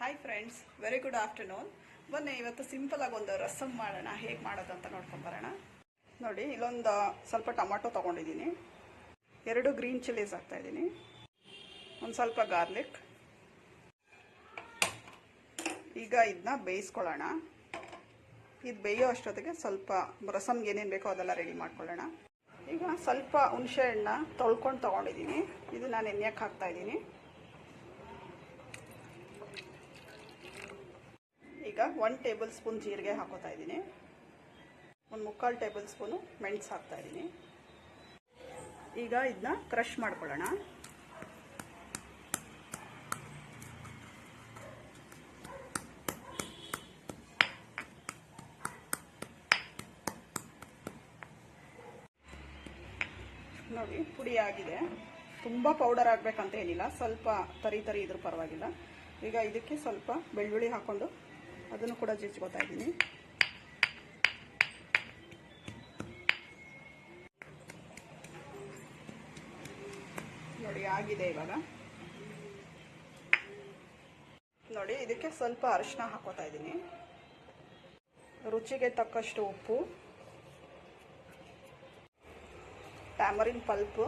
Hi friends, very good afternoon. ಬನ್ನಿ ಇವತ್ತು simple ಆಗಿ ಒಂದು ರಸಮ್ ಮಾಡೋಣ. ಹೇಗೆ ಮಾಡೋದು ಅಂತ ನೋಡ್ಕೊಂಬರೋಣ. ನೋಡಿ, ಇಲ್ಲೊಂದು ಸ್ವಲ್ಪ ಟೊಮಾಟೊ ತೊಗೊಂಡಿದ್ದೀನಿ, 2 ಗ್ರೀನ್ ಚಿಲ್ಲೀಸ್ ಹಾಕ್ತಾಯಿದ್ದೀನಿ, ಒಂದು ಸ್ವಲ್ಪ ಗಾರ್ಲಿಕ್. ಈಗ ಇದನ್ನ ಬೇಯಿಸ್ಕೊಳ್ಳೋಣ. ಇದು ಬೇಯೋ ಅಷ್ಟೊತ್ತಿಗೆ ಸ್ವಲ್ಪ ರಸಮ್ಗೆ ಏನೇನು ಬೇಕೋ ಅದೆಲ್ಲ ರೆಡಿ ಮಾಡ್ಕೊಳ್ಳೋಣ. ಈಗ ಸ್ವಲ್ಪ ಹುಣಸೆ ಹಣ್ಣು ತೊಳ್ಕೊಂಡು ತೊಗೊಂಡಿದ್ದೀನಿ, ಇದು ನಾನು ಎಣ್ಣೆಗೆ ಹಾಕ್ತಾಯಿದ್ದೀನಿ. ಈಗ 1 ಟೇಬಲ್ ಸ್ಪೂನ್ ಜೀರಿಗೆ ಹಾಕೋತಾ ಇದ್ದೀನಿ, 1/4 ಟೇಬಲ್ ಸ್ಪೂನು ಮೆಣಸು ಹಾಕ್ತಾ ಇದ್ದೀನಿ. ಈಗ ಇದನ್ನ ಕ್ರಷ್ ಮಾಡ್ಕೊಳ್ಳೋಣ. ನೋಡಿ, ಪುಡಿ ಆಗಿದೆ. ತುಂಬ ಪೌಡರ್ ಆಗಬೇಕಂತ ಏನಿಲ್ಲ, ಸ್ವಲ್ಪ ತರಿ ಇದ್ರೂ ಪರವಾಗಿಲ್ಲ. ಈಗ ಇದಕ್ಕೆ ಸ್ವಲ್ಪ ಬೆಳ್ಳುಳ್ಳಿ ಹಾಕ್ಕೊಂಡು ಅದನ್ನು ಕೂಡ ಜಜ್ಕೋತಾ ಇದ್ದೀನಿ. ನೋಡಿ, ಆಗಿದೆ. ಇವಾಗ ನೋಡಿ, ಇದಕ್ಕೆ ಸ್ವಲ್ಪ ಅರಿಶಿನ ಹಾಕೋತಾ ಇದ್ದೀನಿ, ರುಚಿಗೆ ತಕ್ಕಷ್ಟು ಉಪ್ಪು, ಟ್ಯಾಮರಿನ್ ಪಲ್ಪ್,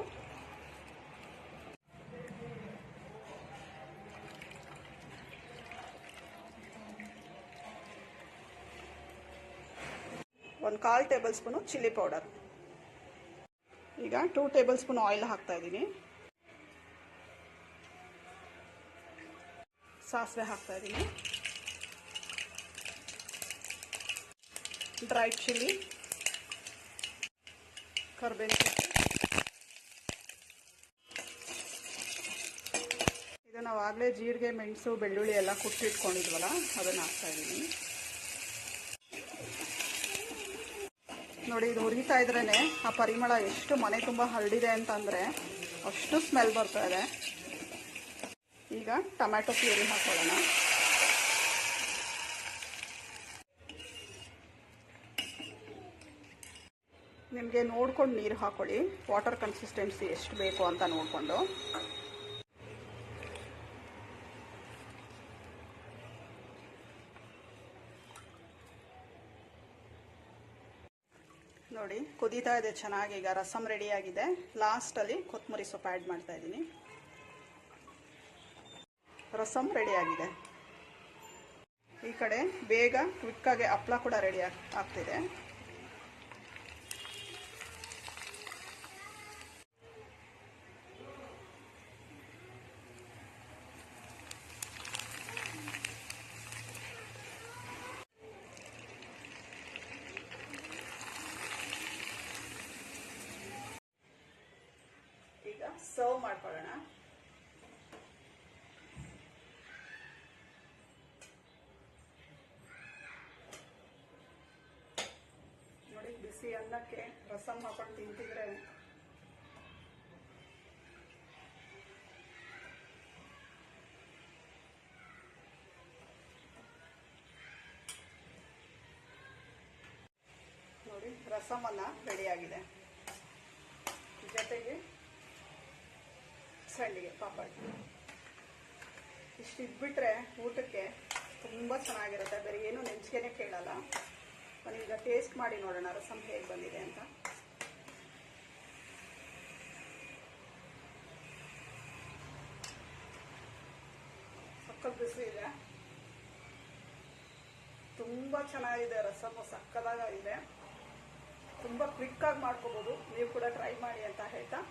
ಒಂದು 1/4 ಟೇಬಲ್ ಸ್ಪೂನು ಚಿಲ್ಲಿ ಪೌಡರ್. ಈಗ 2 ಟೇಬಲ್ ಸ್ಪೂನ್ ಆಯಿಲ್ ಹಾಕ್ತಾ ಇದ್ದೀನಿ, ಸಾಸಿವೆ ಹಾಕ್ತಾ ಇದ್ದೀನಿ, ಡ್ರೈ ಚಿಲ್ಲಿ, ಕರಿಬೇವು. ಇದು ನಾವು ಆಗಲೇ ಜೀರಿಗೆ, ಮೆಣಸು, ಬೆಳ್ಳುಳ್ಳಿ ಎಲ್ಲ ಕುಟ್ಟಿಟ್ಕೊಂಡಿದ್ವಲ್ಲ, ಅದನ್ನು ಹಾಕ್ತಾ ಇದ್ದೀನಿ. ನೋಡಿ, ಇದು ಹುರಿತಾ ಇದ್ರೇ ಆ ಪರಿಮಳ ಎಷ್ಟು ಮನೆ ತುಂಬ ಹರಡಿದೆ ಅಂತಂದರೆ ಅಷ್ಟು ಸ್ಮೆಲ್ ಬರ್ತಾ ಇದೆ. ಈಗ ಟೊಮ್ಯಾಟೊ ಪ್ಯೂರಿ ಹಾಕೊಳ್ಳೋಣ. ನಿಮಗೆ ನೋಡ್ಕೊಂಡು ನೀರು ಹಾಕೊಳ್ಳಿ, ವಾಟರ್ ಕನ್ಸಿಸ್ಟೆನ್ಸಿ ಎಷ್ಟು ಬೇಕು ಅಂತ ನೋಡಿಕೊಂಡು. ನೋಡಿ, ಕುದೀತಾ ಇದೆ ಚೆನ್ನಾಗಿ. ಈಗ ರಸಮ್ ರೆಡಿಯಾಗಿದೆ. ಲಾಸ್ಟಲ್ಲಿ ಕೊತ್ತಂಬರಿ ಸೊಪ್ಪು ಆ್ಯಡ್ ಮಾಡ್ತಾ ಇದ್ದೀನಿ. ರಸಮ್ ರೆಡಿಯಾಗಿದೆ. ಈ ಕಡೆ ಬೇಗ ಕ್ವಿಕ್ಕಾಗಿ ಹಪ್ಪಳ ಕೂಡ ರೆಡಿ ಆಗ್ತಿದೆ. ಈಗ ಸರ್ವ್ ಮಾಡ್ಕೊಳ್ಳೋಣ. ನೋಡಿ, ಬಿಸಿ ಅನ್ನಕ್ಕೆ ರಸಮ್ ಹಾಕೊಂಡು ತಿಂತಿದ್ರೆ ನೋಡಿ, ರಸಮನ್ನ ರೆಡಿಯಾಗಿದೆ. ಜೊತೆಗೆ ಸಂಡಿಗೆ, ಪಾಪಡ್, ಇಷ್ಟು ಇದ್ಬಿಟ್ರೆ ಊಟಕ್ಕೆ ತುಂಬ ಚೆನ್ನಾಗಿರುತ್ತೆ. ಬೇರೆ ಏನೂ ನೆಂಚಿಗೆನೇ ಕೇಳಲ್ಲ. ನಾನೀಗ ಟೇಸ್ಟ್ ಮಾಡಿ ನೋಡೋಣ ರಸಮ್ ಹೇಗೆ ಬಂದಿದೆ ಅಂತ. ಸಕ್ಕತ್ ಬಿಸಿ ಇದೆ, ತುಂಬ ಚೆನ್ನಾಗಿದೆ. ರಸಮ್ ಸಕ್ಕದಾಗಿದೆ, ತುಂಬ ಕ್ವಿಕ್ಕಾಗಿ ಮಾಡ್ಕೋಬೋದು. ನೀವು ಕೂಡ ಟ್ರೈ ಮಾಡಿ ಅಂತ ಹೇಳ್ತಾ